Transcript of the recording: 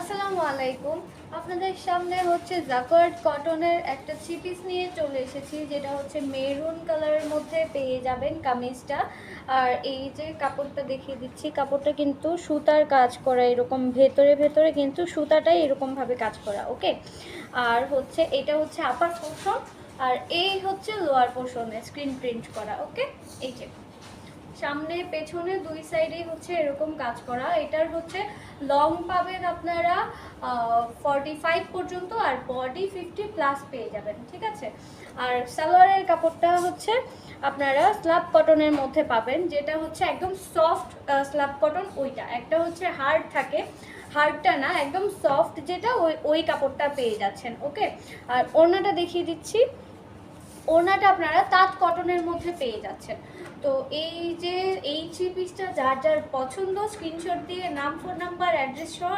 আসসালামু আলাইকুম। আপনাদের সামনে হচ্ছে জাকার্ড কটনের একটা থ্রি পিস নিয়ে চলে এসেছি, যেটা হচ্ছে মেরুন কালারের মধ্যে পেয়ে যাবেন কামিজটা। আর এই যে কাপড়টা দেখিয়ে দিচ্ছি, কাপড়টা কিন্তু সুতার কাজ করা, এরকম ভেতরে ভেতরে কিন্তু সুতাটাই এরকমভাবে কাজ করা। ওকে, আর হচ্ছে এটা হচ্ছে আপার পোর্শন, আর এই হচ্ছে লোয়ার পোর্শনে স্ক্রিন প্রিন্ট করা। ওকে, এই যে সামনে পেছনে দুই সাইডেই হচ্ছে এরকম কাজ করা। এটার হচ্ছে লং পাবেন আপনারা 45 পর্যন্ত, আর বডি 50+ পেয়ে যাবেন, ঠিক আছে। আর সালোয়ারের কাপড়টা হচ্ছে আপনারা স্ল্যাব কটনের মধ্যে পাবেন, যেটা হচ্ছে একদম সফট স্ল্যাব কটন। ওইটা একটা হচ্ছে হার্ড থাকে, হার্ডটা না, একদম সফট যেটা, ওই কাপড়টা পেয়ে যাচ্ছেন। ওকে, আর ওড়নাটা দেখিয়ে দিচ্ছি। ওড়নাটা আপনারা তাঁত কটনের মধ্যে পেয়ে যাচ্ছেন। তো এই যে এই থ্রি পিসটা যার যার পছন্দ, স্ক্রিনশট দিয়ে নাম, ফোন নাম্বার, অ্যাড্রেস সহ